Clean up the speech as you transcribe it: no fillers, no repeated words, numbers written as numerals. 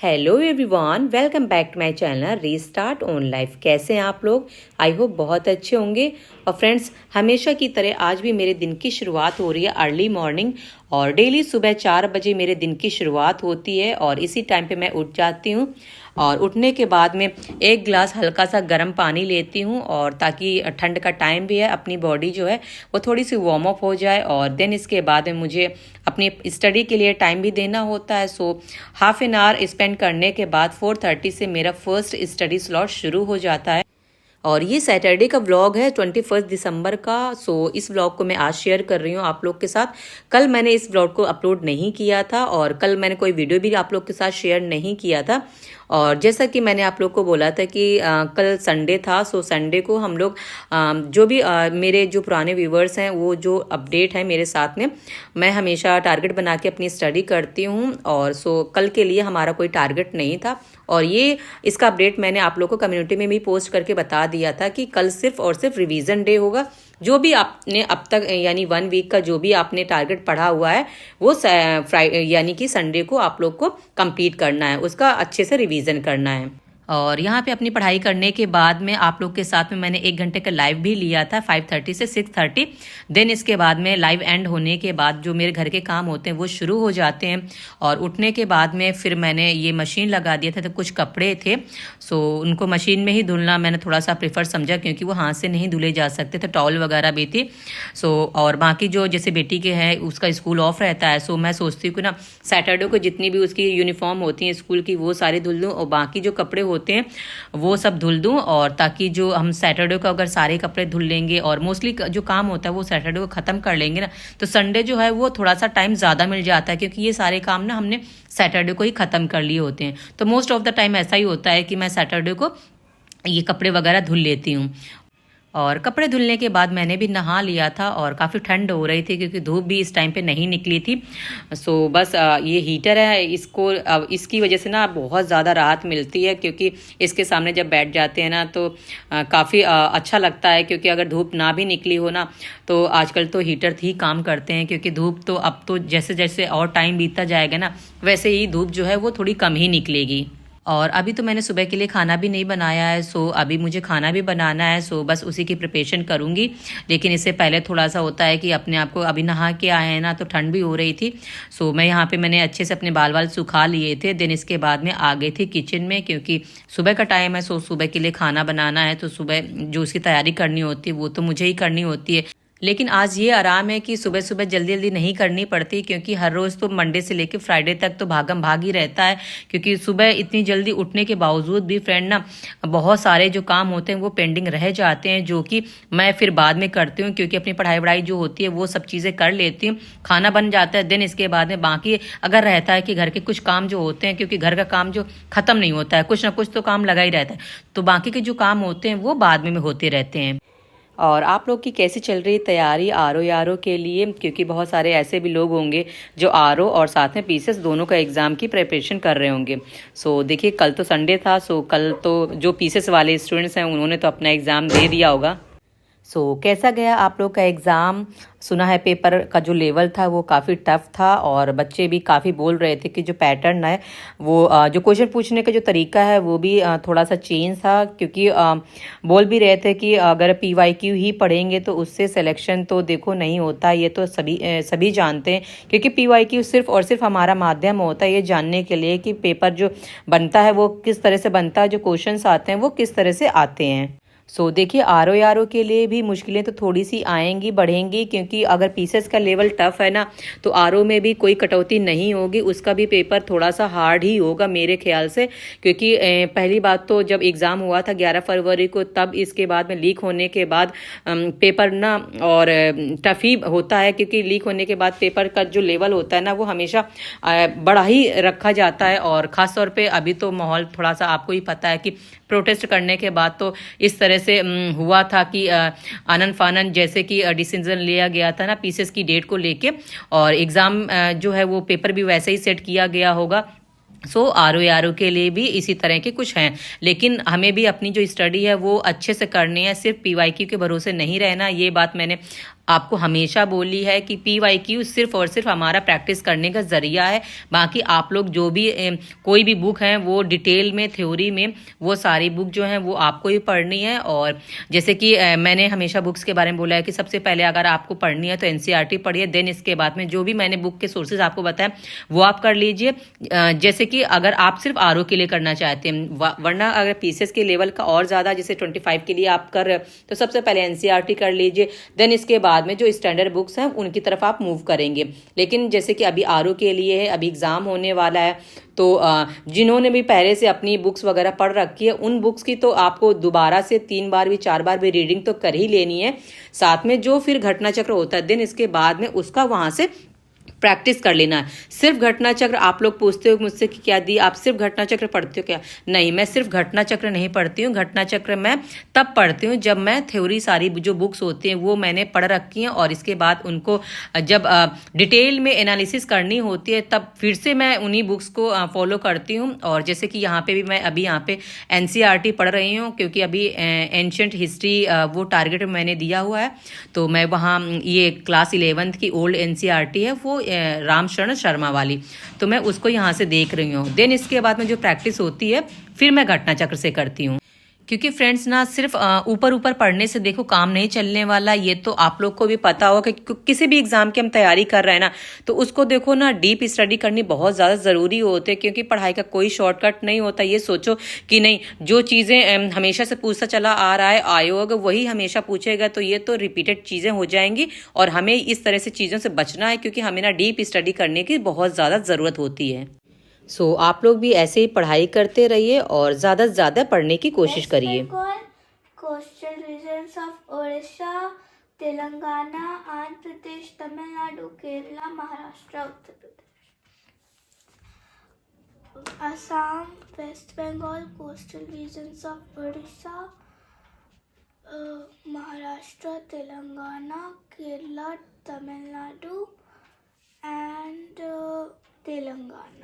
Hello everyone, welcome back to my channel restart on life. कैसे हैं आप लोग? आई होप बहुत अच्छे होंगे। और फ्रेंड्स, हमेशा की तरह आज भी मेरे दिन की शुरुआत हो रही है अर्ली मॉर्निंग। और डेली सुबह 4 बजे मेरे दिन की शुरुआत होती है और इसी टाइम पे मैं उठ जाती हूँ। और उठने के बाद में एक गिलास हल्का सा गर्म पानी लेती हूँ, और ताकि ठंड का टाइम भी है, अपनी बॉडी जो है वो थोड़ी सी वार्म अप हो जाए। और देन इसके बाद में मुझे अपनी स्टडी के लिए टाइम भी देना होता है। So half an hour spend करने के बाद 4:30 से मेरा फर्स्ट स्टडी स्लॉट शुरू हो जाता है। और ये सैटरडे का व्लॉग है 21 दिसंबर का। सो इस व्लॉग को मैं आज शेयर कर रही हूँ आप लोग के साथ। कल मैंने इस व्लॉग को अपलोड नहीं किया था और कल मैंने कोई वीडियो भी आप लोग के साथ शेयर नहीं किया था। और जैसा कि मैंने आप लोग को बोला था कि कल संडे था, सो संडे को हम लोग जो भी मेरे जो पुराने व्यूवर्स हैं वो जो अपडेट है मेरे साथ में, मैं हमेशा टारगेट बना के अपनी स्टडी करती हूँ। और सो कल के लिए हमारा कोई टारगेट नहीं था। और ये इसका अपडेट मैंने आप लोग को कम्युनिटी में भी पोस्ट करके बता दिया था कि कल सिर्फ और सिर्फ रिवीजन डे होगा। जो भी आपने अब तक यानी 1 वीक का जो भी आपने टारगेट पढ़ा हुआ है वो फ्राइडे यानी कि संडे को आप लोग को कंप्लीट करना है, उसका अच्छे से रिवीजन करना है। और यहाँ पे अपनी पढ़ाई करने के बाद में आप लोग के साथ में मैंने 1 घंटे का लाइव भी लिया था 5:30 से 6:30। देन इसके बाद में लाइव एंड होने के बाद जो मेरे घर के काम होते हैं वो शुरू हो जाते हैं। और उठने के बाद में फिर मैंने ये मशीन लगा दिया था, तो कुछ कपड़े थे, सो उनको मशीन में ही धुलना मैंने थोड़ा सा प्रेफर समझा, क्योंकि वो हाथ से नहीं धुले जा सकते थे। टॉवल वगैरह भी थी। सो और बाकी जो जैसे बेटी के हैं उसका स्कूल ऑफ रहता है, सो मैं सोचती हूँ कि ना सैटरडे को जितनी भी उसकी यूनिफॉर्म होती हैं स्कूल की वो सारी धुल दूँ, और बाकी जो कपड़े होते हैं वो सब धुल दूं। और ताकि जो हम सैटरडे को अगर सारे कपड़े धुल लेंगे और मोस्टली जो काम होता है वो सैटरडे को ख़त्म कर लेंगे ना, तो संडे जो है वो थोड़ा सा टाइम ज़्यादा मिल जाता है, क्योंकि ये सारे काम ना हमने सैटरडे को ही ख़त्म कर लिए होते हैं। तो मोस्ट ऑफ द टाइम ऐसा ही होता है कि मैं सैटरडे को ये कपड़े वगैरह धुल लेती हूँ। और कपड़े धुलने के बाद मैंने भी नहा लिया था, और काफ़ी ठंड हो रही थी क्योंकि धूप भी इस टाइम पे नहीं निकली थी। सो बस ये हीटर है, इसको इसकी वजह से ना बहुत ज़्यादा राहत मिलती है, क्योंकि इसके सामने जब बैठ जाते हैं ना तो काफ़ी अच्छा लगता है। क्योंकि अगर धूप ना भी निकली हो ना तो आजकल तो हीटर ही काम करते हैं, क्योंकि धूप तो अब तो जैसे जैसे और टाइम बीतता जाएगा ना वैसे ही धूप जो है वो थोड़ी कम ही निकलेगी। और अभी तो मैंने सुबह के लिए खाना भी नहीं बनाया है, सो अभी मुझे खाना भी बनाना है, सो बस उसी की प्रिपरेशन करूँगी। लेकिन इससे पहले थोड़ा सा होता है कि अपने आप को, अभी नहा के आए हैं ना तो ठंड भी हो रही थी, सो मैं यहाँ पे मैंने अच्छे से अपने बाल वाल सुखा लिए थे। देन इसके बाद में आ गई थी किचन में, क्योंकि सुबह का टाइम है, सो सुबह के लिए खाना बनाना है, तो सुबह जो उसकी तैयारी करनी होती है वो तो मुझे ही करनी होती है। लेकिन आज ये आराम है कि सुबह सुबह जल्दी जल्दी नहीं करनी पड़ती, क्योंकि हर रोज़ तो मंडे से लेकर फ्राइडे तक तो भागम भाग ही रहता है। क्योंकि सुबह इतनी जल्दी उठने के बावजूद भी फ्रेंड ना बहुत सारे जो काम होते हैं वो पेंडिंग रह जाते हैं, जो कि मैं फिर बाद में करती हूँ, क्योंकि अपनी पढ़ाई वढ़ाई जो होती है वो सब चीज़ें कर लेती हूँ। खाना बन जाता है, देन इसके बाद में बाकी अगर रहता है कि घर के कुछ काम जो होते हैं, क्योंकि घर का काम जो ख़त्म नहीं होता है, कुछ ना कुछ तो काम लगा ही रहता है, तो बाकी के जो काम होते हैं वो बाद में होते रहते हैं। और आप लोग की कैसी चल रही तैयारी आर ओ के लिए? क्योंकि बहुत सारे ऐसे भी लोग होंगे जो आर ओ और साथ में पीसेस दोनों का एग्ज़ाम की प्रिपरेशन कर रहे होंगे। सो देखिए, कल तो संडे था, सो कल तो जो पीसेस वाले स्टूडेंट्स हैं उन्होंने तो अपना एग्ज़ाम दे दिया होगा। सो कैसा गया आप लोग का एग्ज़ाम? सुना है पेपर का जो लेवल था वो काफ़ी टफ था, और बच्चे भी काफ़ी बोल रहे थे कि जो पैटर्न है वो जो क्वेश्चन पूछने का जो तरीका है वो भी थोड़ा सा चेंज था। क्योंकि बोल भी रहे थे कि अगर PYQ ही पढ़ेंगे तो उससे सिलेक्शन तो देखो नहीं होता, ये तो सभी जानते हैं। क्योंकि PYQ सिर्फ और सिर्फ हमारा माध्यम होता है ये जानने के लिए कि पेपर जो बनता है वो किस तरह से बनता है, जो क्वेश्चन आते हैं वो किस तरह से आते हैं। सो देखिए, आर ओ के लिए भी मुश्किलें तो थोड़ी सी आएंगी, बढ़ेंगी, क्योंकि अगर पीसेस का लेवल टफ है ना तो आर ओ में भी कोई कटौती नहीं होगी, उसका भी पेपर थोड़ा सा हार्ड ही होगा मेरे ख्याल से। क्योंकि पहली बात तो जब एग्ज़ाम हुआ था 11 फरवरी को, तब इसके बाद में लीक होने के बाद पेपर ना और टफ ही होता है, क्योंकि लीक होने के बाद पेपर का जो लेवल होता है ना वो हमेशा बड़ा ही रखा जाता है। और ख़ास तौर पे अभी तो माहौल थोड़ा सा आपको ही पता है कि प्रोटेस्ट करने के बाद तो इस तरह से हुआ था कि आनन फानन जैसे कि डिसीजन लिया गया था ना पीसेस की डेट को लेके, और एग्ज़ाम जो है वो पेपर भी वैसे ही सेट किया गया होगा। सो आर ओ के लिए भी इसी तरह के कुछ हैं। लेकिन हमें भी अपनी जो स्टडी है वो अच्छे से करनी है, सिर्फ PYQ के भरोसे नहीं रहना। ये बात मैंने आपको हमेशा बोली है कि PYQ सिर्फ और सिर्फ हमारा प्रैक्टिस करने का ज़रिया है। बाकी आप लोग जो भी कोई भी बुक है वो डिटेल में, थ्योरी में, वो सारी बुक जो है वो आपको ही पढ़नी है। और जैसे कि मैंने हमेशा बुक्स के बारे में बोला है कि सबसे पहले अगर आपको पढ़नी है तो NCERT पढ़िए, देन इसके बाद में जो भी मैंने बुक के सोर्सेज आपको बताया वो आप कर लीजिए। जैसे कि अगर आप सिर्फ RO के लिए करना चाहते हैं, वरना अगर PCS के लेवल का और ज़्यादा जैसे 25 के लिए आप कर रहे हो तो सबसे पहले NCERT कर लीजिए, देन इसके बाद में जो स्टैंडर्ड बुक्स हैं उनकी तरफ आप मूव करेंगे। लेकिन जैसे कि अभी RO के लिए है, अभी एग्ज़ाम होने वाला है, तो जिन्होंने भी पहले से अपनी बुक्स वगैरह पढ़ रखी है उन बुक्स की तो आपको दोबारा से 3 बार भी 4 बार भी रीडिंग तो कर ही लेनी है। साथ में जो फिर घटना चक्र होता है दिन इसके बाद में उसका वहाँ से प्रैक्टिस कर लेना है। सिर्फ घटना चक्र आप लोग पूछते हो मुझसे कि क्या दी आप सिर्फ घटना चक्र पढ़ते हो क्या? नहीं, मैं सिर्फ घटना चक्र नहीं पढ़ती हूँ। घटना चक्र मैं तब पढ़ती हूँ जब मैं थ्योरी सारी जो बुक्स होती हैं वो मैंने पढ़ रखी हैं और इसके बाद उनको जब डिटेल में एनालिसिस करनी होती है तब फिर से मैं उन्हीं बुक्स को फॉलो करती हूँ। और जैसे कि यहाँ पे भी मैं अभी यहाँ पे NCERT पढ़ रही हूँ क्योंकि अभी एंशिएंट हिस्ट्री वो टारगेट मैंने दिया हुआ है, तो मैं वहाँ ये क्लास 11th की ओल्ड NCERT है वो रामशरण शर्मा वाली, तो मैं उसको यहाँ से देख रही हूँ। देन इसके बाद में जो प्रैक्टिस होती है फिर मैं घटना चक्र से करती हूँ। क्योंकि फ्रेंड्स ना सिर्फ ऊपर ऊपर पढ़ने से देखो काम नहीं चलने वाला, ये तो आप लोग को भी पता होगा कि किसी भी एग्जाम की हम तैयारी कर रहे हैं ना तो उसको देखो ना डीप स्टडी करनी बहुत ज़्यादा ज़रूरी होती है, क्योंकि पढ़ाई का कोई शॉर्टकट नहीं होता। ये सोचो कि नहीं जो चीज़ें हमेशा से पूछता चला आ रहा है आयोग वही हमेशा पूछेगा तो ये तो रिपीटेड चीज़ें हो जाएंगी और हमें इस तरह से चीज़ों से बचना है क्योंकि हमें ना डीप स्टडी करने की बहुत ज़्यादा ज़रूरत होती है। सो आप लोग भी ऐसे ही पढ़ाई करते रहिए और ज़्यादा से ज़्यादा पढ़ने की कोशिश करिए। Coastal regions of Orissa, Telangana, Andhra Pradesh, Tamil Nadu, Kerala, Maharashtra, Uttar Pradesh, Assam, west Bengal, coastal regions of Orissa, Maharashtra, Telangana, Kerala, Tamil Nadu and Telangana.